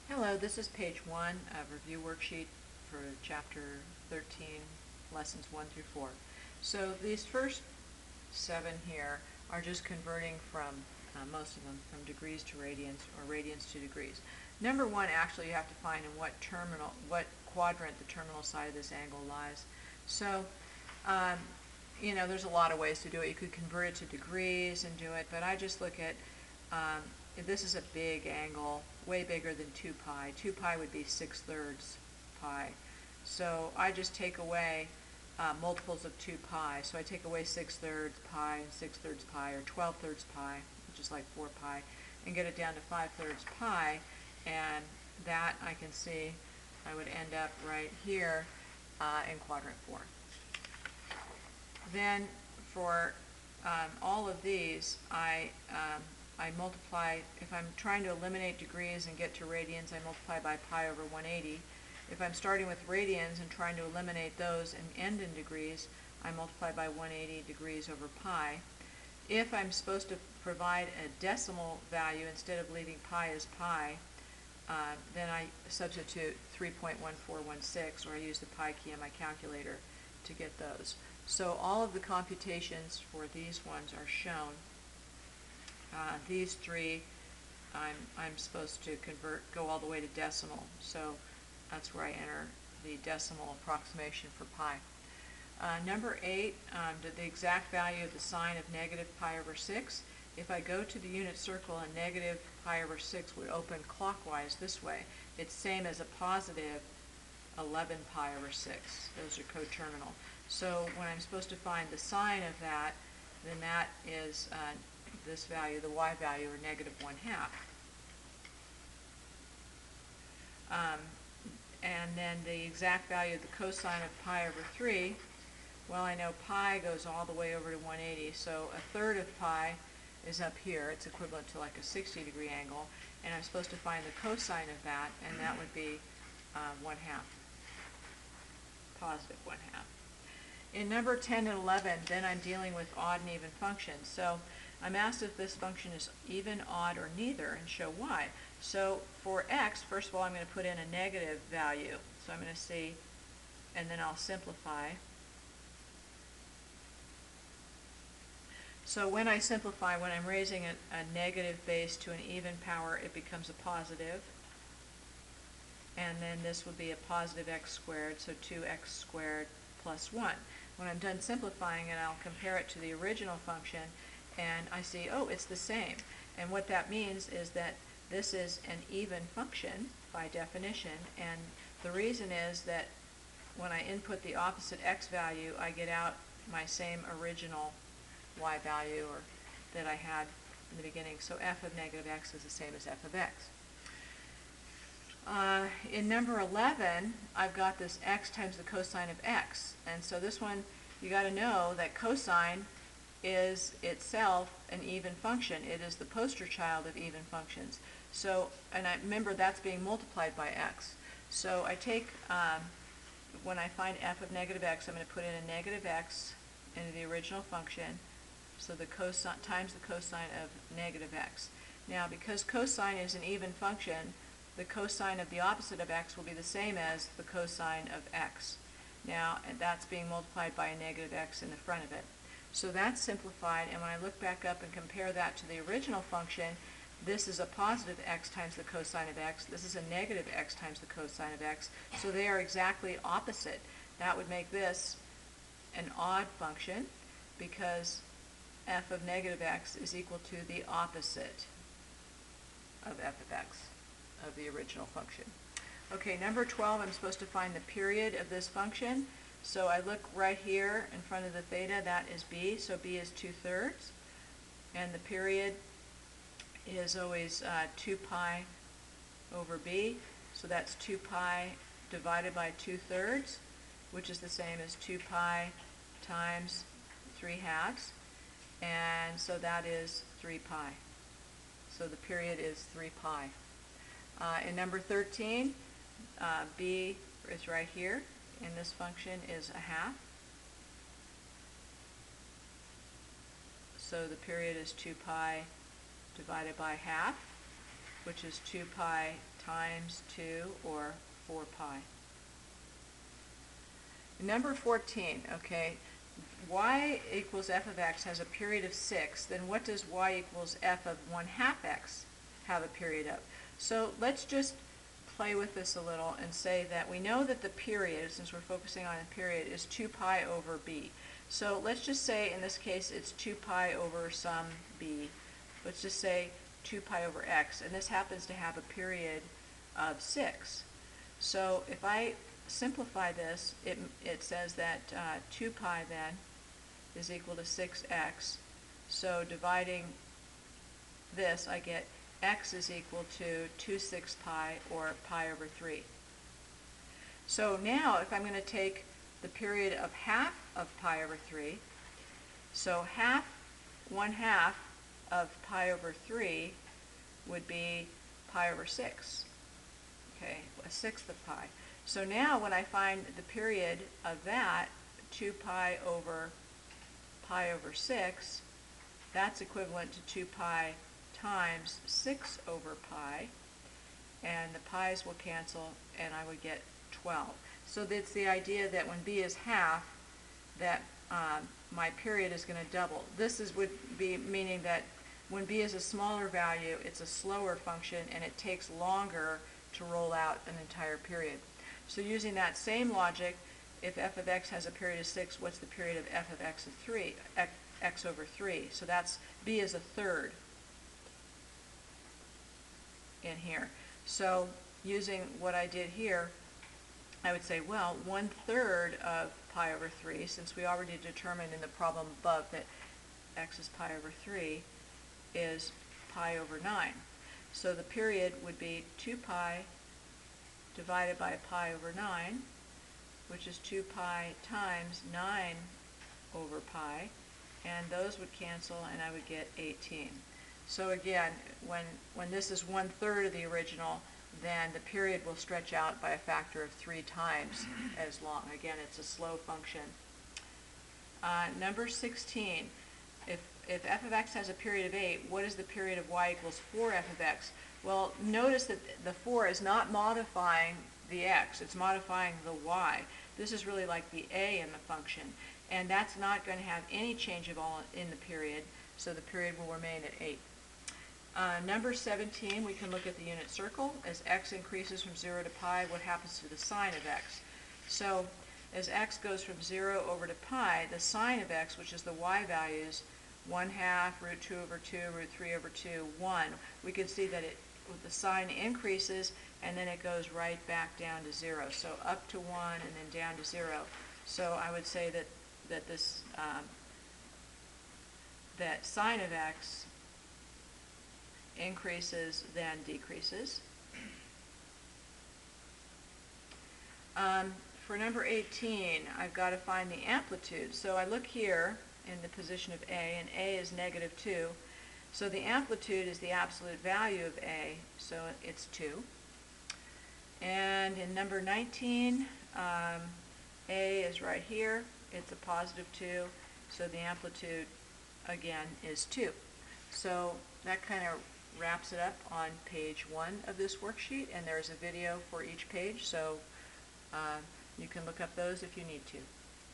Hello, this is page 1 of review worksheet for chapter 13, lessons 1 through 4. So these first 7 here are just converting from, most of them, from degrees to radians or radians to degrees. Number 1, actually you have to find in what quadrant the terminal side of this angle lies. So, there's a lot of ways to do it. You could convert it to degrees and do it, but I just look at this is a big angle, way bigger than 2 pi. 2 pi would be 6/3 pi. So I just take away multiples of 2 pi. So I take away 6/3 pi and 6/3 pi, or 12/3 pi, which is like 4 pi, and get it down to 5/3 pi. And that I can see I would end up right here in quadrant 4. Then for all of these, I multiply. If I'm trying to eliminate degrees and get to radians, I multiply by pi over 180. If I'm starting with radians and trying to eliminate those and end in degrees, I multiply by 180 degrees over pi. If I'm supposed to provide a decimal value instead of leaving pi as pi, then I substitute 3.1416, or I use the pi key on my calculator to get those. So all of the computations for these ones are shown. These 3, I'm supposed to go all the way to decimal, so that's where I enter the decimal approximation for pi. Number 8, the exact value of the sine of negative pi over 6. If I go to the unit circle and negative pi over 6 would open clockwise this way, it's same as a positive 11 pi over 6. Those are coterminal. So when I'm supposed to find the sine of that, then that is this value, the y value, or negative 1/2. And then the exact value of the cosine of pi over 3, well, I know pi goes all the way over to 180, so 1/3 of pi is up here. It's equivalent to like a 60-degree angle, and I'm supposed to find the cosine of that, and that would be 1/2, positive 1/2. In number 10 and 11, then I'm dealing with odd and even functions. So I'm asked if this function is even, odd, or neither, and show why. So for x, first of all, I'm going to put in a negative value. So I'm going to see, and then I'll simplify. So when I simplify, when I'm raising a negative base to an even power, it becomes a positive. And then this would be a positive x squared, so 2x squared plus 1. When I'm done simplifying it, I'll compare it to the original function, and I see, oh, it's the same. And what that means is that this is an even function by definition, and the reason is that when I input the opposite x value, I get out my same original y value or that I had in the beginning. So f of negative x is the same as f of x. In number 11, I've got this x times the cosine of x. And so this one, you got to know that cosine is itself an even function. It is the poster child of even functions. So, and I remember that's being multiplied by x. So I take, when I find f of negative x, I'm going to put in a negative x into the original function, so the cosine times the cosine of negative x. Now, because cosine is an even function, the cosine of the opposite of x will be the same as the cosine of x. Now, and that's being multiplied by a negative x in the front of it. So that's simplified, and when I look back up and compare that to the original function, this is a positive x times the cosine of x. This is a negative x times the cosine of x. So they are exactly opposite. That would make this an odd function because f of negative x is equal to the opposite of f of x, of the original function. Okay, number 12, I'm supposed to find the period of this function. So I look right here in front of the theta, that is b, so b is 2/3, and the period is always 2 pi over b, so that's 2 pi divided by 2/3, which is the same as 2 pi times 3/2, and so that is 3 pi. So the period is 3 pi. In number 13, b is right here, and this function is 1/2. So the period is 2 pi divided by 1/2, which is 2 pi times 2 or 4 pi. Number 14, okay, y equals f of x has a period of 6, then what does y equals f of 1/2 x have a period of? So let's just play with this a little and say that we know that the period, since we're focusing on a period, is 2 pi over b. So let's just say in this case it's 2 pi over some b. Let's just say 2 pi over x, and this happens to have a period of 6. So if I simplify this, it says that 2 pi then is equal to 6x. So dividing this, I get x is equal to 2/6 pi, or pi over 3. So now if I'm going to take the period of half of pi over 3, so 1/2 of pi over 3 would be pi over 6. Okay, 1/6 of pi. So now when I find the period of that, 2 pi over 6, that's equivalent to 2 pi times 6 over pi, and the pi's will cancel, and I would get 12. So that's the idea that when b is half, that my period is going to double. This would be meaning that when b is a smaller value, it's a slower function, and it takes longer to roll out an entire period. So using that same logic, if f of x has a period of 6, what's the period of f of x of 3? X over 3. So that's b is a third in here. So using what I did here, I would say, well, 1/3 of pi over 3, since we already determined in the problem above that x is pi over 3, is pi over 9. So the period would be 2 pi divided by pi over 9, which is 2 pi times 9 over pi, and those would cancel, and I would get 18. So again, when this is 1/3 of the original, then the period will stretch out by a factor of 3 times as long. Again, it's a slow function. Number 16, if f of x has a period of 8, what is the period of y equals 4f of x? Well, notice that the 4 is not modifying the x, it's modifying the y. This is really like the a in the function, and that's not going to have any change at all in the period, so the period will remain at 8. Number 17, we can look at the unit circle. As x increases from 0 to pi, what happens to the sine of x? So as x goes from 0 over to pi, the sine of x, which is the y values, 1/2, root 2 over 2, root 3 over 2, 1. We can see that the sine increases, and then it goes right back down to 0. So up to 1 and then down to 0. So I would say that this that sine of x increases, then decreases. For number 18, I've got to find the amplitude. So I look here in the position of a, and a is -2. So the amplitude is the absolute value of a, so it's 2. And in number 19, a is right here. It's a +2, so the amplitude, again, is 2. So that kind of wraps it up on page 1 of this worksheet, and there's a video for each page, so you can look up those if you need to.